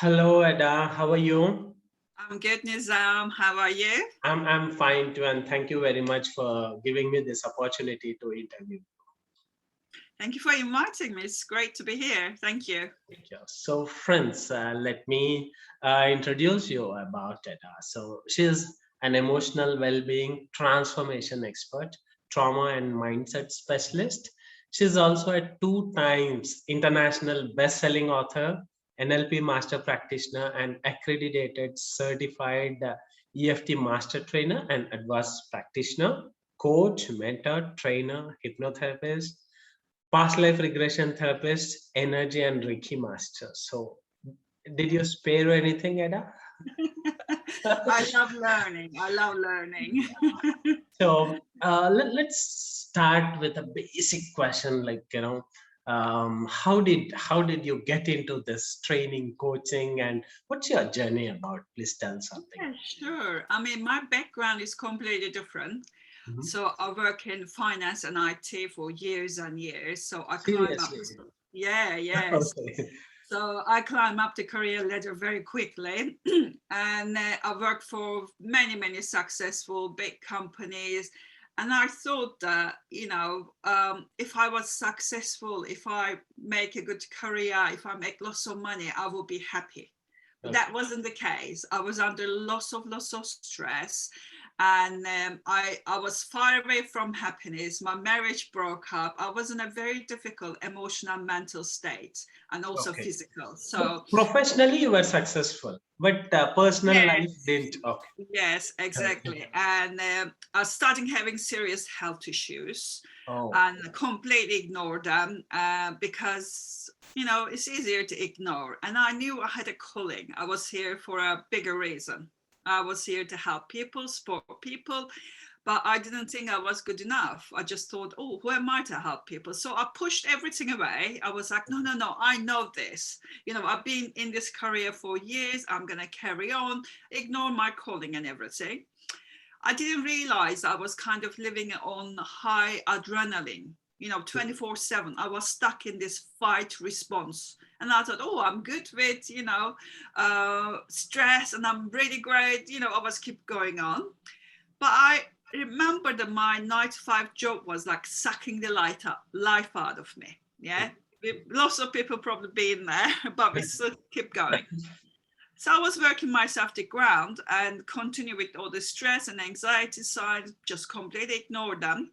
Hello, Eda. How are you? I'm good, Nizam. How are you? I'm fine too, and thank you very much for giving me this opportunity to interview. Thank you for inviting me. It's great to be here. Thank you. Thank you. So, friends, let me introduce you about Eda. So, she is an emotional well-being transformation expert, trauma and mindset specialist. She's also a two times international best-selling author, NLP master practitioner, and accredited certified EFT master trainer and advanced practitioner, coach, mentor, trainer, hypnotherapist, past life regression therapist, energy and Reiki master. So, did you spare anything, Eda? I love learning. I love learning. So let's start with a basic question, like how did you get into this training, coaching, and what's your journey about? Please tell something. Yeah, sure. I mean, my background is completely different. Mhm. So I work in finance and IT for years and years. So I climb up. Seriously. Yeah, yes. Okay. So I climb up the career ladder very quickly, and I worked for many, many successful big companies. And I thought that, if I was successful, if I make a good career, if I make lots of money, I will be happy. But Okay. that wasn't the case. I was under lots of stress, and I was far away from happiness. My marriage broke up. I was in a very difficult emotional, mental state, and also Okay. physical. But So professionally, you were successful, but personal life yes, didn't. Okay. yes, Okay. exactly. And I was starting having serious health issues, Oh, and completely ignored them because it's easier to ignore. And I knew I had a calling. I was here for a bigger reason. I was here to help people, support people, but I didn't think I was good enough. I just thought, oh, who am I to help people? So I pushed everything away. I was like, no, I know this. I've been in this career for years. I'm going to carry on, ignore my calling and everything. I didn't realize I was kind of living on high adrenaline, 24/7. I was stuck in this fight response. And I thought, oh, I'm good with, stress, and I'm really great. I was keep going on. But I remember that my 9 to 5 job was like sucking the life out of me. Yeah. Lots of people probably been there, but we still keep going. So I was working myself to ground and continue with all the stress and anxiety side, just completely ignore them.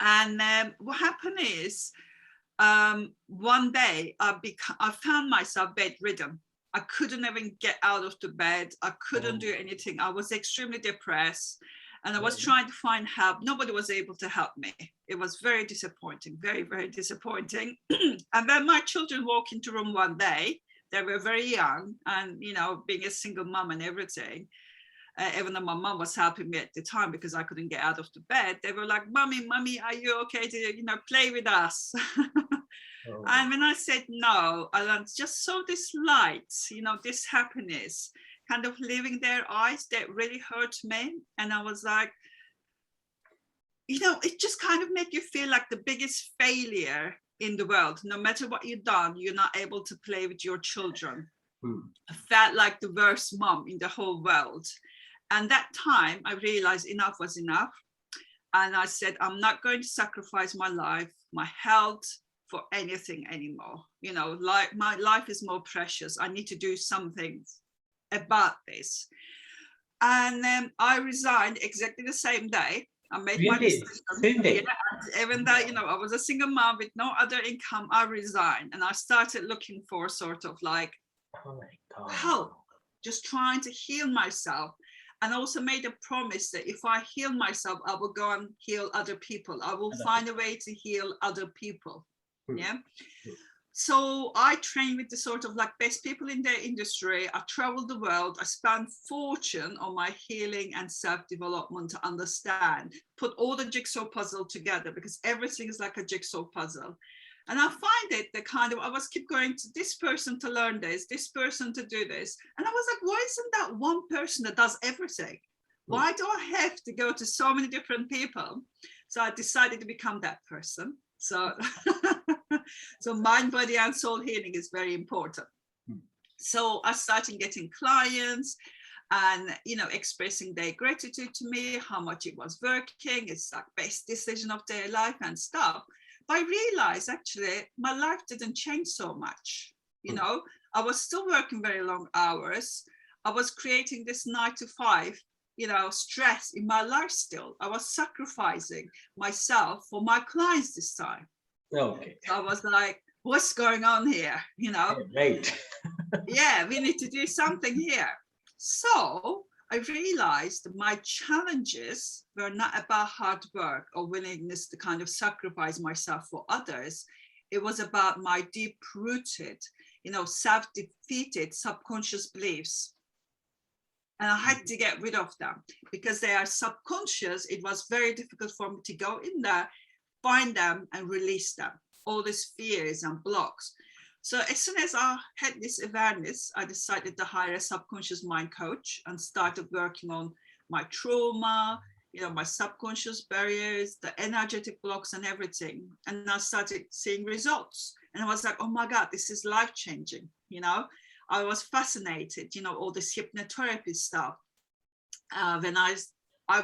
And what happened is, one day I found myself bedridden. I couldn't even get out of the bed. I couldn't oh, do anything. I was extremely depressed, and I was oh, trying to find help. Nobody was able to help me. It was very disappointing, very, very disappointing. And then my children walked into room one day. They were very young, and being a single mom and everything, even though my mom was helping me at the time because I couldn't get out of the bed, they were like, mommy, are you okay to, play with us? oh. And when I said no, I just saw this light, this happiness kind of leaving their eyes that really hurt me. And I was like, it just kind of make you feel like the biggest failure in the world. No matter what you've done, you're not able to play with your children. I felt like the worst mom in the whole world. And that time I realized enough was enough. And I said, I'm not going to sacrifice my life, my health for anything anymore. My life is more precious. I need to do something about this. And I resigned exactly the same day. I made my Really? decision. Same Yeah, day? even though, I was a single mom with no other income, I resigned. And I started looking for sort of like Oh my God. help, just trying to heal myself. And also made a promise that if I heal myself, I will go and heal other people. I will find a way to heal other people. Yeah. So I train with the sort of like best people in their industry. I travel the world. I spend fortune on my healing and self-development to understand, put all the jigsaw puzzle together, because everything is like a jigsaw puzzle. And I find it the kind of, I was keep going to this person to learn this person to do this. And I was like, why isn't that one person that does everything? Why do I have to go to so many different people? So I decided to become that person. So, so mind, body, and soul healing is very important. So I started getting clients and, expressing their gratitude to me, how much it was working. It's like best decision of their life and stuff. But I realized actually my life didn't change so much. I was still working very long hours. I was creating this 9 to 5, stress in my life still. I was sacrificing myself for my clients this time. Okay. So I was like, what's going on here? Right. Yeah, we need to do something here. So I realized my challenges were not about hard work or willingness to kind of sacrifice myself for others. It was about my deep-rooted, self-defeated subconscious beliefs. And I had to get rid of them because they are subconscious. It was very difficult for me to go in there, find them and release them, all these fears and blocks. So as soon as I had this awareness, I decided to hire a subconscious mind coach and started working on my trauma, my subconscious barriers, the energetic blocks and everything. And I started seeing results. And I was like, oh my God, this is life-changing. I was fascinated, all this hypnotherapy stuff. When I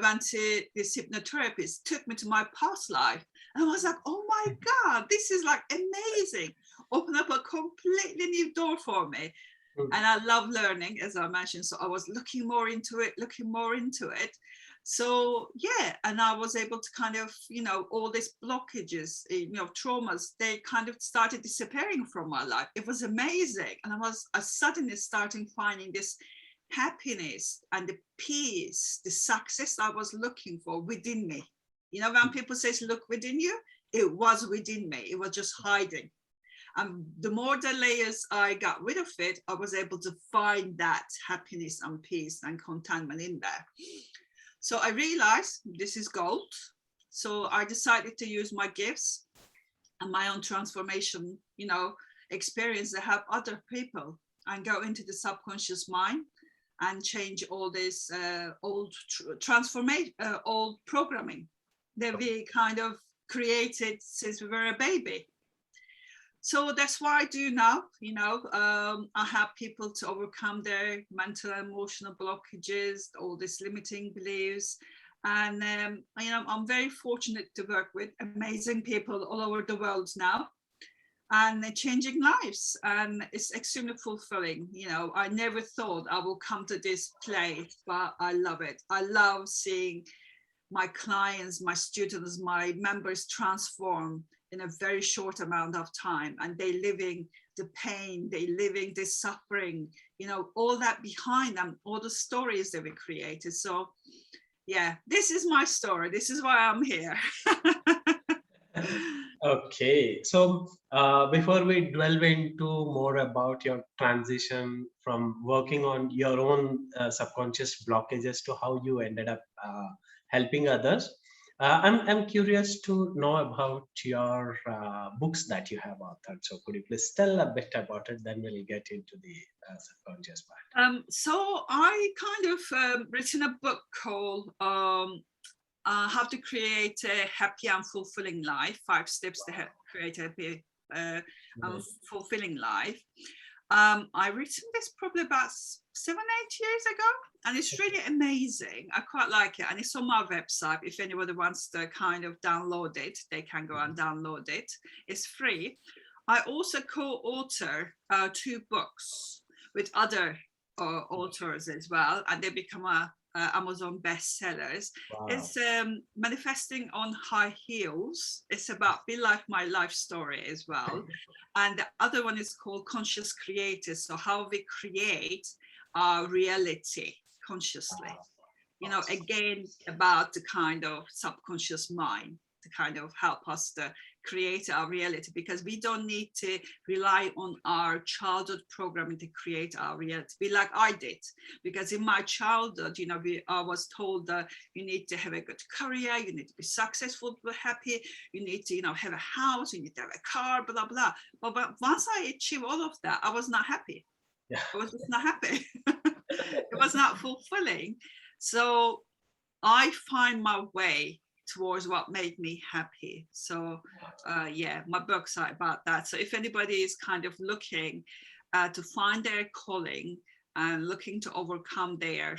went to this hypnotherapist, took me to my past life. And I was like, oh my God, this is like amazing. Open up a completely new door for me. And I love learning, as I mentioned. So I was looking more into it. So yeah, and I was able to kind of, all these blockages, traumas, they kind of started disappearing from my life. It was amazing. And I suddenly started finding this happiness and the peace, the success I was looking for within me. When people say, look within you, it was within me. It was just hiding. And the more the layers I got rid of it, I was able to find that happiness and peace and contentment in there. So I realized this is gold. So I decided to use my gifts and my own transformation, experience to help other people and go into the subconscious mind and change all this old programming that we kind of created since we were a baby. So that's what I do now. I help people to overcome their mental and emotional blockages, all these limiting beliefs. And, I'm very fortunate to work with amazing people all over the world now and changing lives. And it's extremely fulfilling. I never thought I will come to this place, but I love it. I love seeing my clients, my students, my members transform in a very short amount of time, and they living the pain, they living the suffering, all that behind them, all the stories that we created. So yeah, this is my story. This is why I'm here. Okay, so before we delve into more about your transition from working on your own subconscious blockages to how you ended up helping others, I'm curious to know about your books that you have authored. So could you please tell a bit about it? Then we'll get into the subconscious part. So I kind of written a book called How to Create a Happy and Fulfilling Life, 5 Steps to Create a Happy and Fulfilling Life. I written this probably about 7-8 years ago, and it's really amazing. I quite like it, and it's on my website. If anybody wants to kind of download it, they can go and download it. It's free. I also co-author 2 books with other authors as well, and they become Amazon bestsellers. Wow. It's Manifesting on High Heels. It's about Be Like My Life Story as well. And the other one is called Conscious Creators. So how we create our reality consciously. Again, about the kind of subconscious mind to kind of help us to create our reality, because we don't need to rely on our childhood programming to create our reality. Be like I did, because in my childhood, I was told that you need to have a good career, you need to be successful, be happy, you need to, have a house, you need to have a car, blah, blah. But once I achieved all of that, I was not happy. Yeah. I was just not happy. It was not fulfilling. So I find my way towards what made me happy. So yeah, my books are about that. So if anybody is kind of looking to find their calling and looking to overcome their,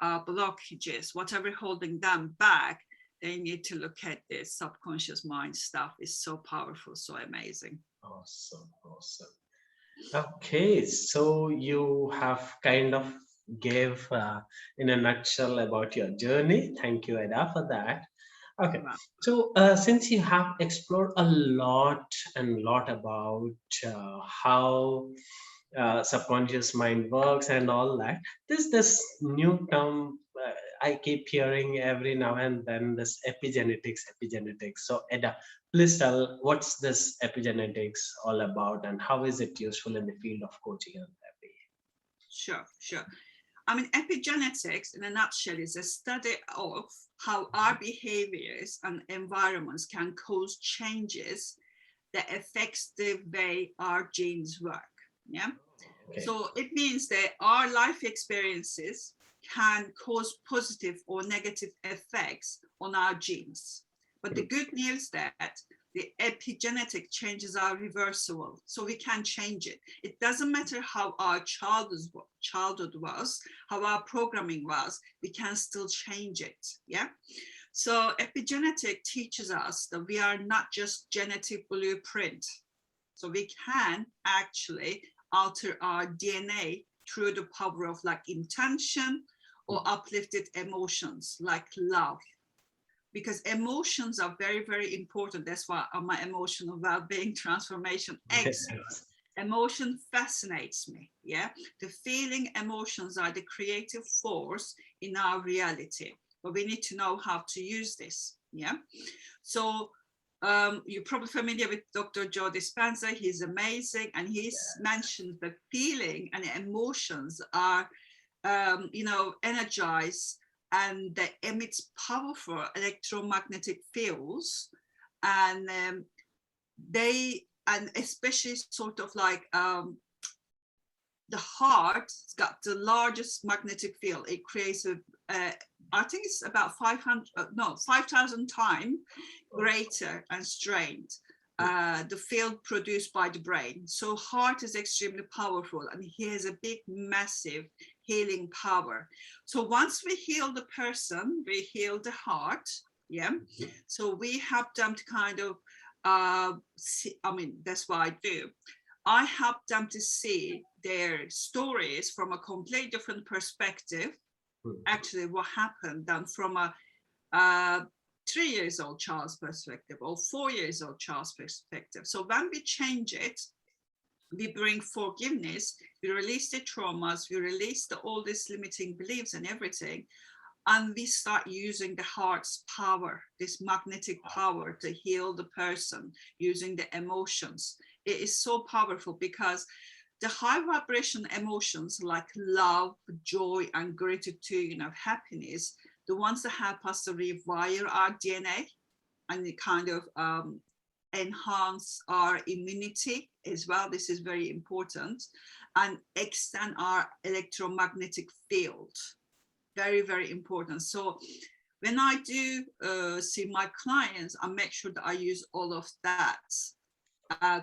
blockages, whatever holding them back, they need to look at this subconscious mind stuff. Is so powerful, so amazing. Awesome, awesome. Okay, so you have kind of gave in a nutshell about your journey. Thank you, Eda, for that. Okay, Wow. so since you have explored a lot and lot about how subconscious mind works and all that, there's this new term I keep hearing every now and then, this epigenetics. So Eda, please tell what's this epigenetics all about and how is it useful in the field of coaching and therapy? Sure. I mean, epigenetics in a nutshell is a study of how our behaviors and environments can cause changes that affects the way our genes work. Yeah. Okay. So it means that our life experiences can cause positive or negative effects on our genes. But the good news that the epigenetic changes are reversible, so we can change it. It doesn't matter how our childhood was, how our programming was, we can still change it. Yeah. So epigenetic teaches us that we are not just genetic blueprint. So we can actually alter our DNA through the power of like intention or uplifted emotions like love. Because emotions are very, very important. That's why I'm my emotional well-being transformation expert. Emotion fascinates me. Yeah. The feeling emotions are the creative force in our reality. But we need to know how to use this. Yeah. So you're probably familiar with Dr. Joe Dispenza. He's amazing. And he's mentioned that feeling and emotions are, energized, and they emits powerful electromagnetic fields. And and especially sort of like the heart's got the largest magnetic field. It creates I think it's about 5,000 times greater and strained the field produced by the brain. So heart is extremely powerful, and he has a big, massive healing power. So once we heal the person, we heal the heart. Yeah. So we help them to kind of that's what I do. I help them to see their stories from a completely different perspective. Actually, what happened than from a 3-year-old child's perspective or 4-year-old child's perspective. So when we change it, we bring forgiveness, we release the traumas, we release all these limiting beliefs and everything, and we start using the heart's power, this magnetic power to heal the person using the emotions. It is so powerful because the high vibration emotions like love, joy, and gratitude, happiness, the ones that help us to rewire our DNA and kind of enhance our immunity as well. This is very important, and extend our electromagnetic field. Very, very important. So when I do see my clients, I make sure that I use all of that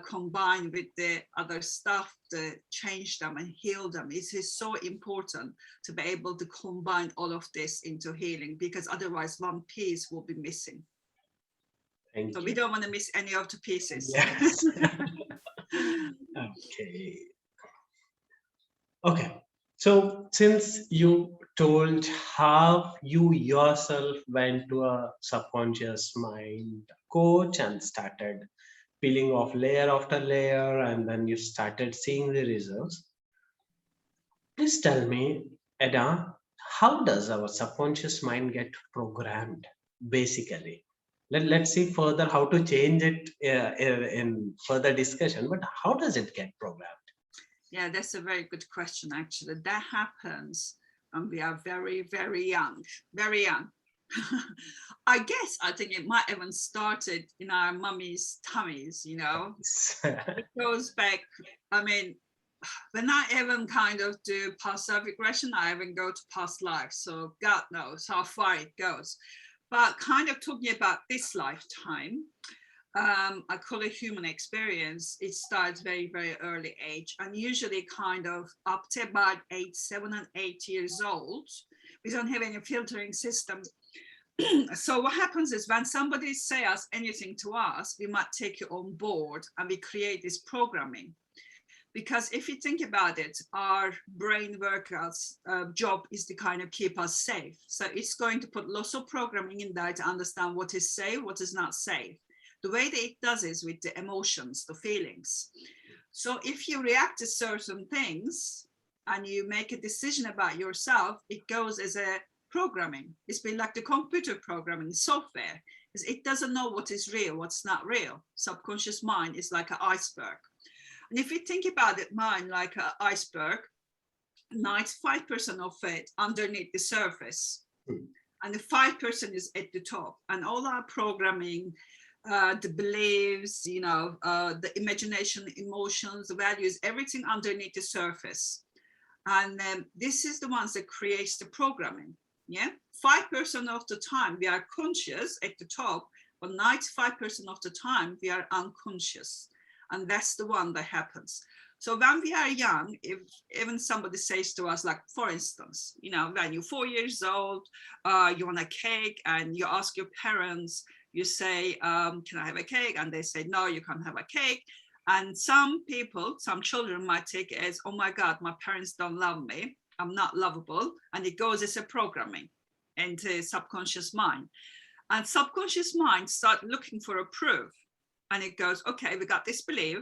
combined with the other stuff to change them and heal them. It is so important to be able to combine all of this into healing, because otherwise one piece will be missing. So we don't want to miss any of the pieces. Yes. Okay. So since you told how you yourself went to a subconscious mind coach and started peeling off layer after layer, and then you started seeing the results, please tell me, Eda, how does our subconscious mind get programmed basically? Let's see further how to change it in further discussion, but how does it get programmed? Yeah, that's a very good question, actually. That happens when we are very, very young, very young. I think it might even started in our mummy's tummies, It goes back, when I even kind of do past life regression, I even go to past life. So God knows how far it goes. But kind of talking about this lifetime, I call it human experience. It starts very, very early age, and usually kind of up to about 7 and 8 years old. We don't have any filtering systems. So what happens is when somebody says anything to us, we might take it on board and we create this programming. Because if you think about it, our brain workers' job is to kind of keep us safe. So it's going to put lots of programming in there to understand what is safe, what is not safe. The way that it does is with the emotions, the feelings. So if you react to certain things and you make a decision about yourself, it goes as a programming. It's been like the computer programming software. It doesn't know what is real, what's not real. Subconscious mind is like an iceberg. And if you think about it, mind like an iceberg, 95% of it underneath the surface, and the 5% is at the top. And all our programming, the beliefs, the imagination, emotions, the values, everything underneath the surface. And this is the ones that creates the programming. Yeah, 5% of the time we are conscious at the top, but 95% of the time we are unconscious. And that's the one that happens. So when we are young, if even somebody says to us, like, for instance, when you're 4 years old, you want a cake and you ask your parents, you say, can I have a cake? And they say, no, you can't have a cake. And some children might take it as, oh my God, my parents don't love me. I'm not lovable. And it goes as a programming into subconscious mind. And subconscious mind start looking for a proof. And it goes, okay, we got this belief.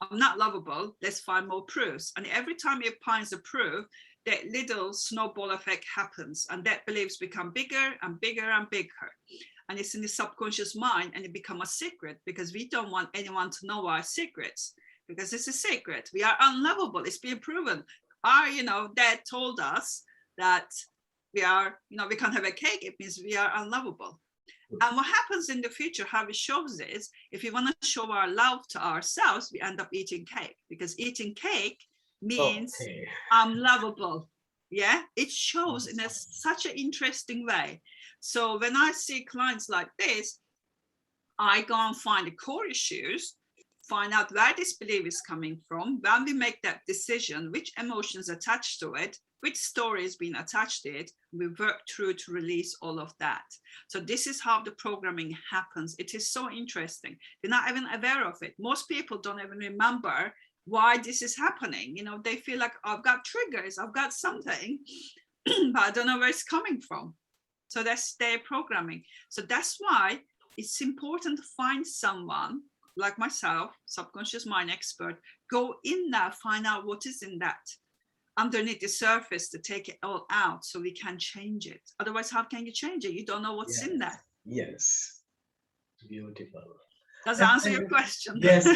I'm not lovable. Let's find more proofs. And every time it finds a proof, that little snowball effect happens. And that beliefs become bigger and bigger and bigger. And it's in the subconscious mind, and it becomes a secret because we don't want anyone to know our secrets because it's a secret. We are unlovable. It's been proven. Our, dad told us that we are, we can't have a cake. It means we are unlovable. And what happens in the future, how it shows is, if we want to show our love to ourselves, we end up eating cake, because eating cake means I'm lovable. Yeah, it shows in such an interesting way. So when I see clients like this, I go and find the core issues, find out where this belief is coming from. When we make that decision, which emotions attached to it, which story has been attached to it, we work through to release all of that. So this is how the programming happens. It is so interesting. They're not even aware of it. Most people don't even remember why this is happening. They feel like, I've got triggers, I've got something, but I don't know where it's coming from. So that's their programming. So that's why it's important to find someone like myself, subconscious mind expert, go in there, find out what is in that underneath the surface, to take it all out so we can change it. Otherwise, how can you change it? You don't know what's in there. Yes. Beautiful. Does that answer your question? Yes.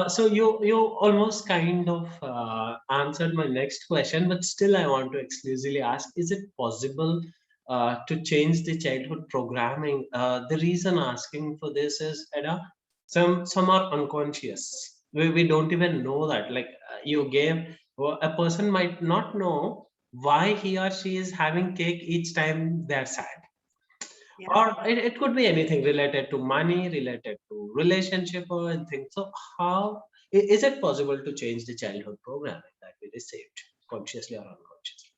So you almost kind of answered my next question, but still I want to exclusively ask, is it possible to change the childhood programming? The reason asking for this is, Eda, some are unconscious. We don't even know that. Like you gave, a person might not know why he or she is having cake each time they're sad. Yeah. Or it could be anything related to money, related to relationship or anything. So how is it possible to change the childhood programming that we received, consciously or unconsciously?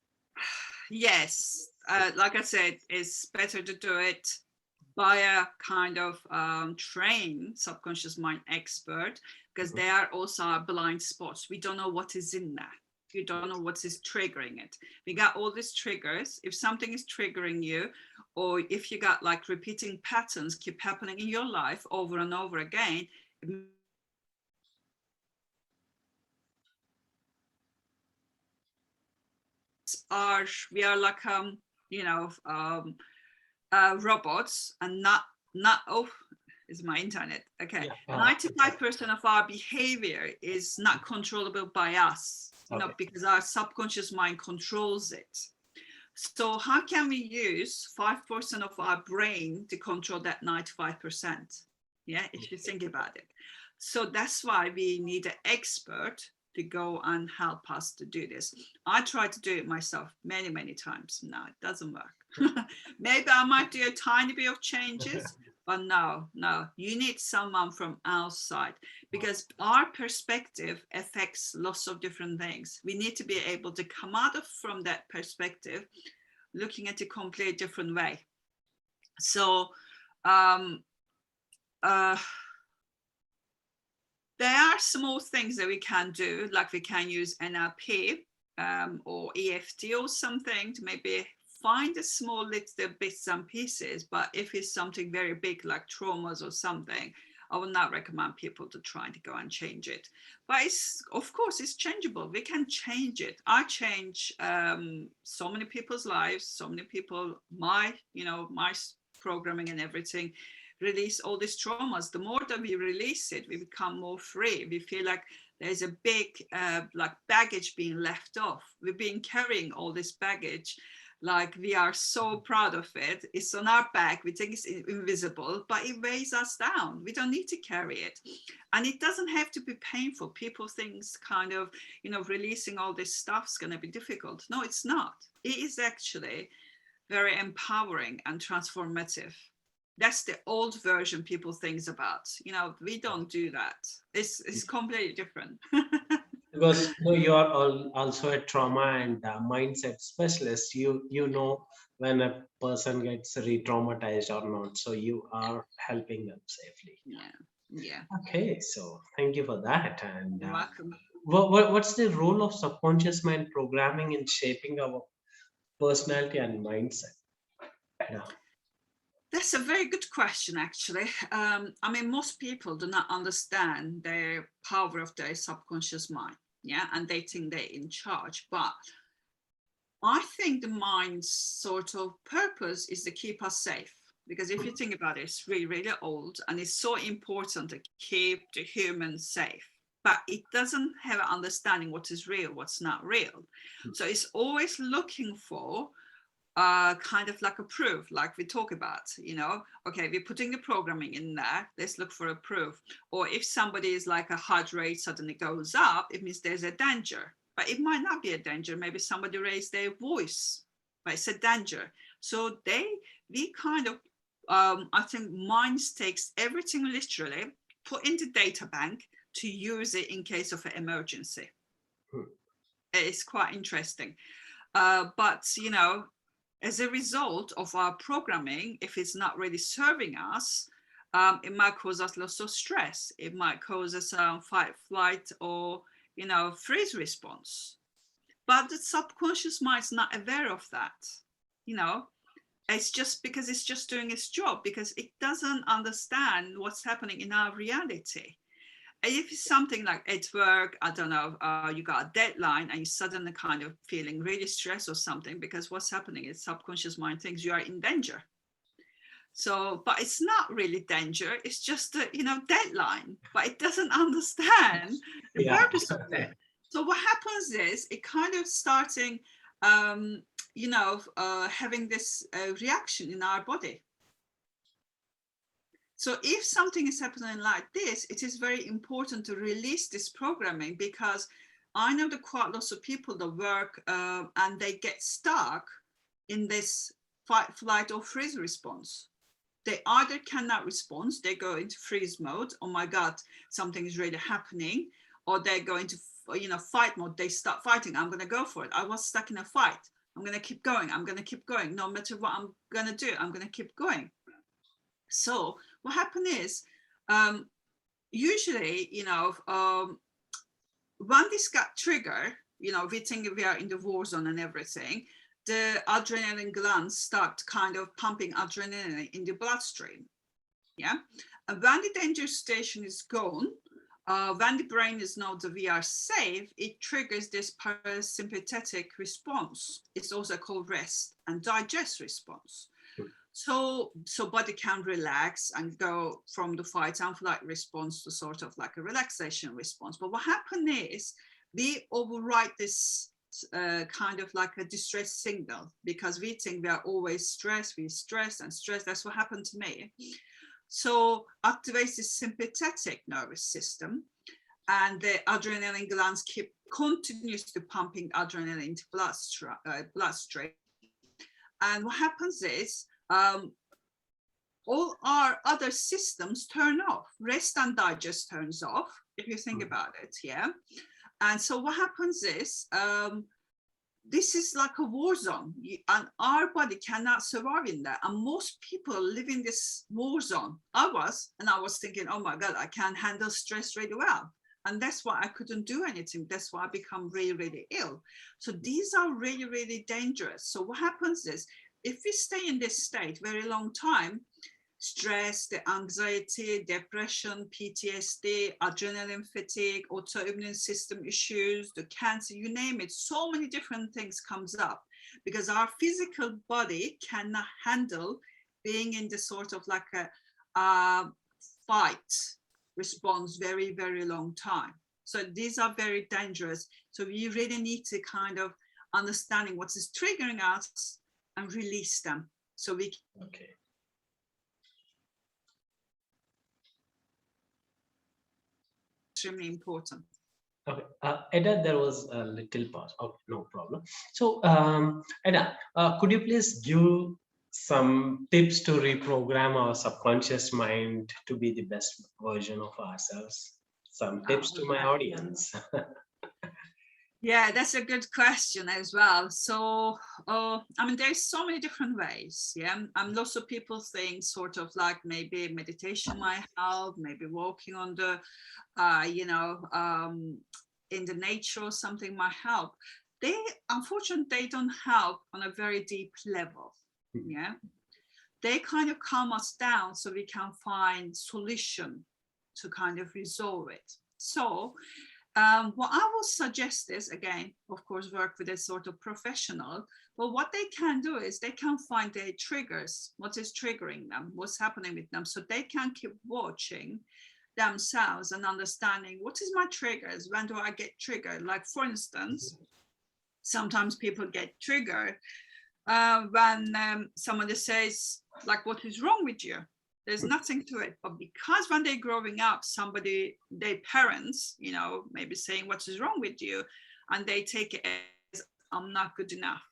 Yes, like I said, it's better to do it by a kind of trained subconscious mind expert, because there are also blind spots. We don't know what is in there. You don't know what is triggering it. We got all these triggers. If something is triggering you, or if you got like repeating patterns keep happening in your life over and over again, we are like robots, and not is my internet okay. 95% of our behavior is not controllable by us, because our subconscious mind controls it. So how can we use 5% of our brain to control that 95%? Yeah, if you think about it. So that's why we need an expert to go and help us to do this. I tried to do it myself many times. No, it doesn't work. Maybe I might do a tiny bit of changes, But no, you need someone from outside, because our perspective affects lots of different things. We need to be able to come out of from that perspective, looking at a completely different way. So there are small things that we can do, like we can use NLP or EFT or something to maybe find the small little bits and pieces. But if it's something very big like traumas or something, I would not recommend people to try to go and change it. But it's, of course, it's changeable. We can change it. I change so many people's lives, so many people, my programming and everything, release all these traumas. The more that we release it, we become more free. We feel like there's a big like baggage being left off. We've been carrying all this baggage, like we are so proud of it. It's on our back. We think it's invisible, but it weighs us down. We don't need to carry it. And it doesn't have to be painful. People think kind of, releasing all this stuff is going to be difficult. No, it's not. It is actually very empowering and transformative. That's the old version people think about. We don't do that. It's completely different. Because you are also a trauma and mindset specialist. You know when a person gets re-traumatized or not, so you are helping them safely. Yeah. Okay, so thank you for that. And You're welcome. what's the role of subconscious mind programming in shaping our personality and mindset? Yeah. That's a very good question, actually. Most people do not understand the power of their subconscious mind, and they think they're in charge. But I think the mind's sort of purpose is to keep us safe. Because if you think about it, it's really, really old, and it's so important to keep the humans safe. But it doesn't have an understanding what is real, what's not real. So it's always looking for kind of like a proof, like we talk about, okay, we're putting the programming in there, let's look for a proof. Or if somebody is like a heart rate suddenly goes up, it means there's a danger. But it might not be a danger. Maybe somebody raised their voice, but it's a danger. So we kind of, I think minds takes everything literally, put into data bank to use it in case of an emergency. It's quite interesting. But, as a result of our programming, if it's not really serving us, it might cause us lots of stress. It might cause us fight, flight, or freeze response. But the subconscious mind is not aware of that. It's just because it's just doing its job, because it doesn't understand what's happening in our reality. If it's something like at work, I don't know, you got a deadline and you suddenly kind of feeling really stressed or something, because what's happening is subconscious mind thinks you are in danger. So, but it's not really danger. It's just a, deadline, but it doesn't understand the purpose of it. So what happens is it kind of starting, having this reaction in our body. So if something is happening like this, it is very important to release this programming, because I know that quite lots of people that work and they get stuck in this fight, flight, or freeze response. They either cannot respond, they go into freeze mode, oh my God, something is really happening, or they're going to fight mode, they start fighting, I'm going to go for it. I was stuck in a fight. I'm going to keep going. I'm going to keep going. No matter what I'm going to do, I'm going to keep going. So what happened is, usually, when this got triggered, we think we are in the war zone and everything, the adrenaline glands start kind of pumping adrenaline in the bloodstream. Yeah. And when the danger station is gone, when the brain is known that we are safe, it triggers this parasympathetic response. It's also called rest and digest response. So body can relax and go from the fight and flight response to sort of like a relaxation response. But what happened is we override this kind of like a distress signal, because we think we are always stressed, we stress and stress. That's what happened to me. So activates the sympathetic nervous system, and the adrenaline glands continuously pumping adrenaline into bloodstream. And what happens is, all our other systems turn off. Rest and digest turns off, if you think about it, yeah? And so what happens is, this is like a war zone, and our body cannot survive in that. And most people live in this war zone. I was thinking, oh my God, I can't handle stress really well. And that's why I couldn't do anything. That's why I become really, really ill. So these are really, really dangerous. So what happens is, if we stay in this state very long time, stress, the anxiety, depression, PTSD, adrenaline fatigue, autoimmune system issues, the cancer, you name it, so many different things comes up because our physical body cannot handle being in the sort of like a fight response very, very long time. So these are very dangerous. So we really need to kind of understanding what is triggering us and release them. So we can. Okay. Extremely important. Okay, Eda, there was a little pause. Okay, no problem. So, Eda, could you please give some tips to reprogram our subconscious mind to be the best version of ourselves? Some tips to my audience. Yeah, that's a good question as well. So, I mean, there's so many different ways. Yeah, lots of people think sort of like maybe meditation might help, maybe walking on the, in the nature or something might help. They, unfortunately, they don't help on a very deep level. Yeah, they kind of calm us down so we can find solution to kind of resolve it. So, what I will suggest is, again, of course, work with a sort of professional, but what they can do is they can find their triggers, what is triggering them, what's happening with them, so they can keep watching themselves and understanding what is my triggers, when do I get triggered. Like, for instance, sometimes people get triggered when somebody says, like, what is wrong with you? There's nothing to it, but because when they're growing up, their parents, maybe saying what is wrong with you, and they take it as I'm not good enough.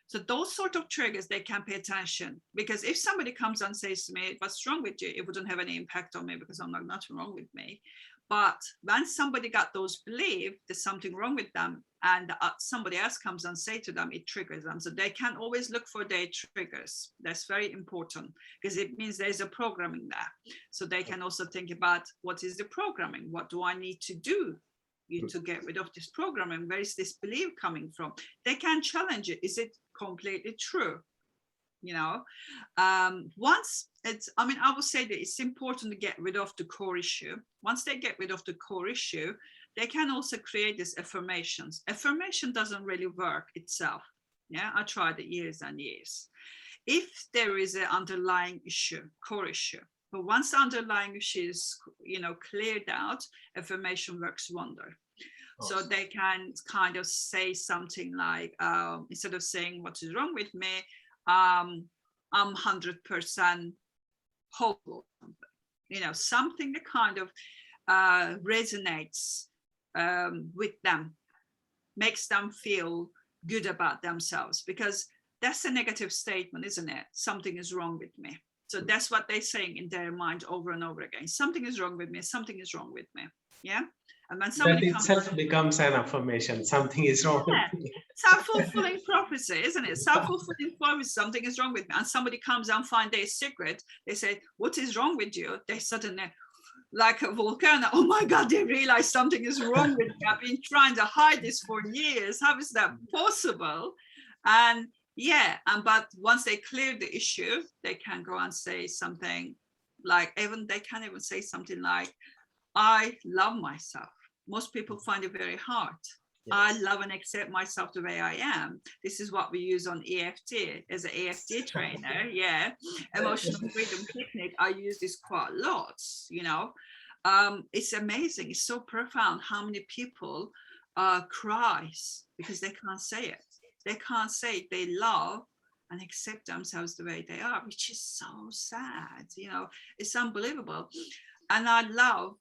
So those sort of triggers, they can pay attention, because if somebody comes and says to me, what's wrong with you? It wouldn't have any impact on me because I'm like, nothing wrong with me. But when somebody got those beliefs, there's something wrong with them, and somebody else comes and say to them, it triggers them. So they can always look for their triggers. That's very important, because it means there's a programming there. So they can also think about, what is the programming? What do I need to do to get rid of this programming? Where is this belief coming from? They can challenge it. Is it completely true? Once I would say that it's important to get rid of the core issue. Once they get rid of the core issue, they can also create these affirmations. Affirmation doesn't really work itself. Yeah, I tried it years and years. If there is an underlying issue, core issue, but once the underlying issue is, cleared out, affirmation works wonder. Awesome. So they can kind of say something like, instead of saying what is wrong with me, I'm 100% whole. Something that kind of resonates with them, makes them feel good about themselves, because that's a negative statement, isn't it? Something is wrong with me. So that's what they're saying in their mind over and over again. Something is wrong with me. Something is wrong with me. Yeah. And when somebody that itself becomes an affirmation. Something is wrong with me. Self-fulfilling prophecy, isn't it? Self-fulfilling prophecy. Something is wrong with me. And somebody comes and finds their secret. They say, what is wrong with you? They suddenly, like a volcano, oh my God, they realize something is wrong with me. I've been trying to hide this for years. How is that possible? And but once they clear the issue, they can go and say something like, they can even say something like, I love myself. Most people find it very hard. Yes. I love and accept myself the way I am. This is what we use on EFT as an EFT trainer. Yeah, emotional freedom technique. I use this quite a lot. It's amazing. It's so profound how many people cries because they can't say it. They can't say they love and accept themselves the way they are, which is so sad. It's unbelievable. And I love,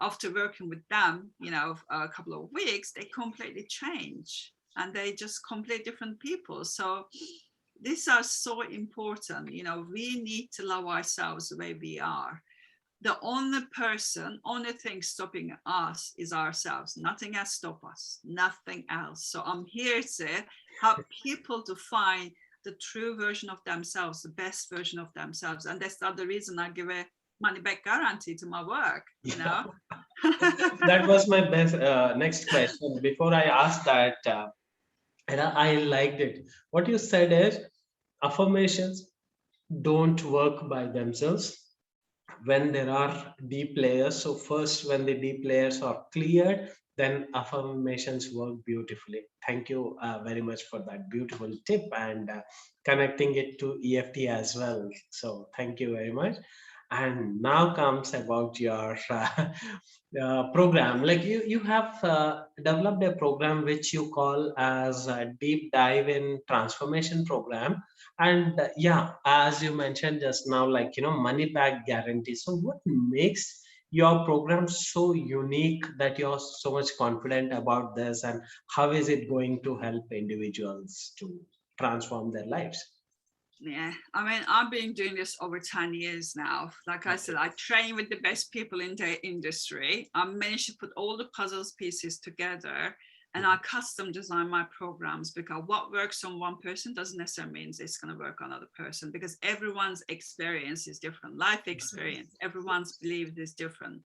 after working with them, a couple of weeks, they completely change and they just completely different people. So these are so important. You know, we need to love ourselves the way we are. The only thing stopping us is ourselves. Nothing else stop us, nothing else. So I'm here to help people to find the true version of themselves, the best version of themselves. And that's the other reason I give a money back guarantee to my work, you know. That was my best next question. Before I ask that, and I liked it. What you said is affirmations don't work by themselves when there are deep layers. So first, when the deep layers are cleared, then affirmations work beautifully. Thank you very much for that beautiful tip, and connecting it to EFT as well. So thank you very much. And now comes about your program. Like you have developed a program which you call as a deep dive in transformation program. And yeah, as you mentioned just now, like, money back guarantee. So what makes your program so unique that you're so much confident about this, and how is it going to help individuals to transform their lives? Yeah, I mean, I've been doing this over 10 years now. Like I said, I train with the best people in the industry. I managed to put all the puzzles pieces together, and I custom design my programs, because what works on one person doesn't necessarily mean it's going to work on another person, because everyone's experience is different. Life experience, everyone's belief is different.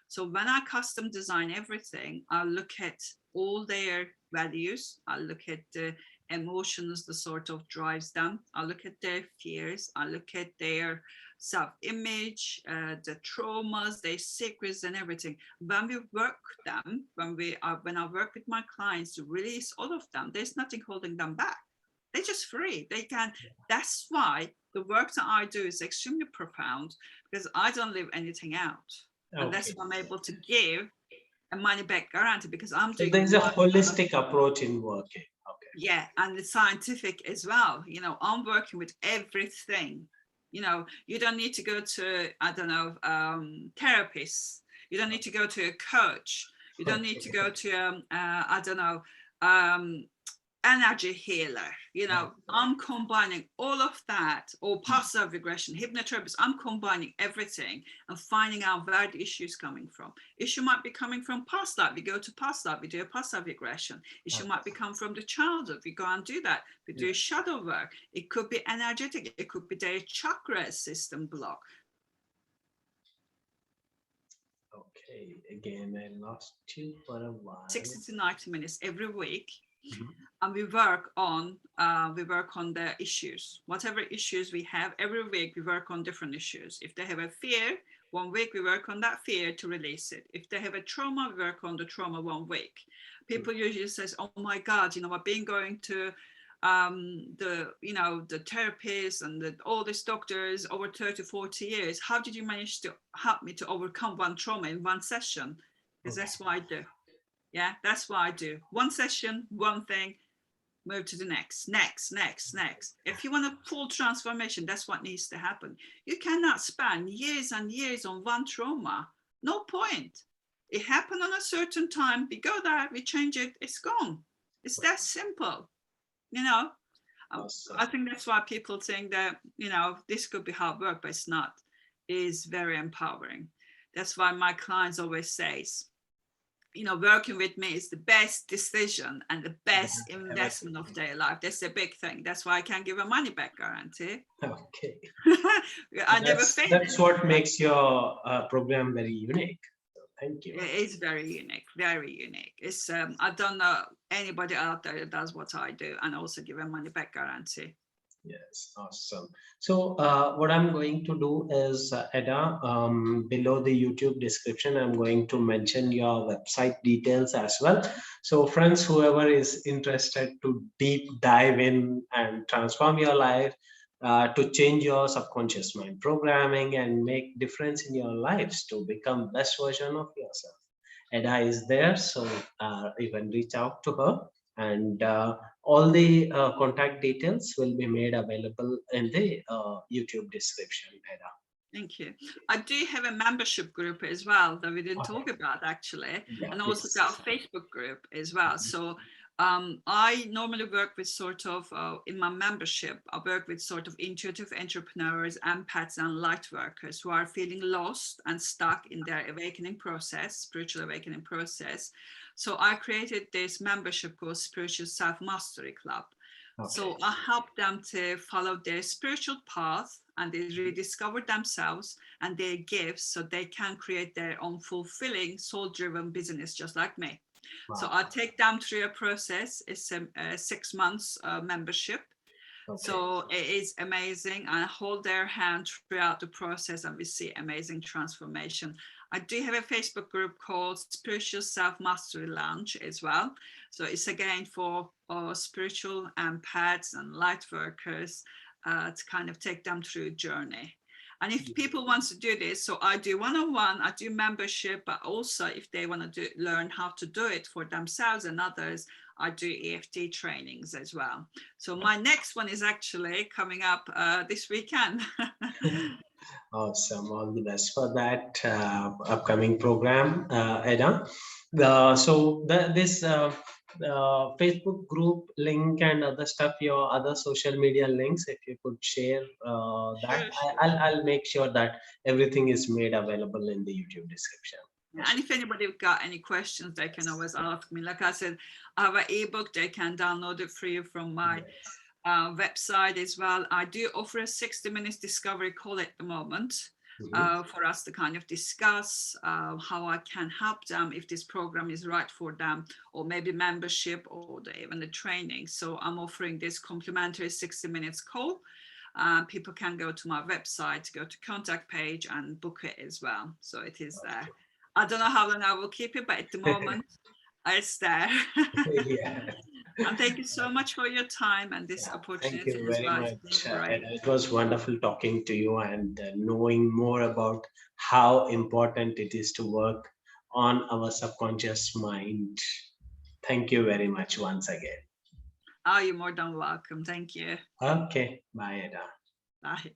So when I custom design everything, I look at all their values. I look at the emotions that sort of drives them. I look at their fears. I look at their self-image, the traumas, their secrets, and everything. When we work them, when I work with my clients to release all of them, there's nothing holding them back. They're just free. They can. That's why the work that I do is extremely profound, because I don't leave anything out. And that's why I'm able to give a money back guarantee, because I'm doing. So there's a holistic approach in working. Okay. Yeah, and it's scientific as well. I'm working with everything. You don't need to go to, I don't know, therapists. You don't need to go to a coach. You don't need to go to, I don't know, energy healer. I'm combining all of that, or past life regression, hypnotherapist. I'm combining everything and finding out where the issue is coming from. Issue might be coming from past life. We go to past life. We do a past life regression. Issue might be come from the childhood. We go and do that. We do shadow work. It could be energetic. It could be their chakra system block. Okay, again, I lost you for a while. 60 to 90 minutes every week. And we work on the issues, whatever issues we have. Every week we work on different issues. If they have a fear, 1 week we work on that fear to release it. If they have a trauma, we work on the trauma 1 week. People usually says, oh my God, I've been going to the therapists and all these doctors over 30, 40 years. How did you manage to help me to overcome one trauma in one session? Because that's what I do. Yeah, that's what I do. One session, one thing, move to the next. If you want a full transformation, that's what needs to happen. You cannot spend years and years on one trauma. No point. It happened on a certain time. We go there, we change it, it's gone. It's that simple. I think that's why people think that, this could be hard work, but it's not. It is very empowering. That's why my clients always say, working with me is the best decision and the best investment of their life. That's a big thing. That's why I can give a money back guarantee. Okay. That's what makes your program very unique. Thank you. It is very unique, very unique. It's I don't know anybody out there that does what I do and also give a money back guarantee. Yes, awesome. So what I'm going to do is, Eda, below the YouTube description, I'm going to mention your website details as well. So friends, whoever is interested to deep dive in and transform your life, to change your subconscious mind programming and make difference in your lives to become best version of yourself. Eda is there, so you can reach out to her, and all the contact details will be made available in the YouTube description, Eda. Thank you. I do have a membership group as well that we didn't talk about actually, and also our Facebook group as well. So I normally work with sort of, in my membership, I work with sort of intuitive entrepreneurs, empaths and light workers who are feeling lost and stuck in their awakening process, spiritual awakening process. So I created this membership called Spiritual Self-Mastery Club. Okay. So I help them to follow their spiritual path and they rediscover themselves and their gifts so they can create their own fulfilling, soul-driven business just like me. Wow. So I take them through a process. It's a 6 months membership. Okay. So it is amazing. I hold their hand throughout the process and we see amazing transformation. I do have a Facebook group called Spiritual Self-Mastery Lounge as well. So it's again for spiritual empaths and light workers to kind of take them through a journey. And if people want to do this, so I do one-on-one, I do membership, but also if they want to learn how to do it for themselves and others, I do EFT trainings as well. So my next one is actually coming up this weekend. Awesome. All the best for that upcoming program, Eda. This Facebook group link and other stuff, your other social media links, if you could share that, Sure. I'll make sure that everything is made available in the YouTube description. And if anybody got any questions, they can always ask me. Like I said, I have an ebook, they can download it free from my website as well. I do offer a 60 minutes discovery call at the moment for us to kind of discuss how I can help them if this program is right for them, or maybe membership or even the training. So I'm offering this complimentary 60 minutes call. People can go to my website, go to contact page and book it as well. So it is there. I don't know how long I will keep it, but at the moment it's there. Yeah. And thank you so much for your time and this opportunity. Thank you as very well. much. Great. It was wonderful talking to you and knowing more about how important it is to work on our subconscious mind. Thank you very much once again. Oh, you're more than welcome. Thank you. Okay, bye, Eda. Bye.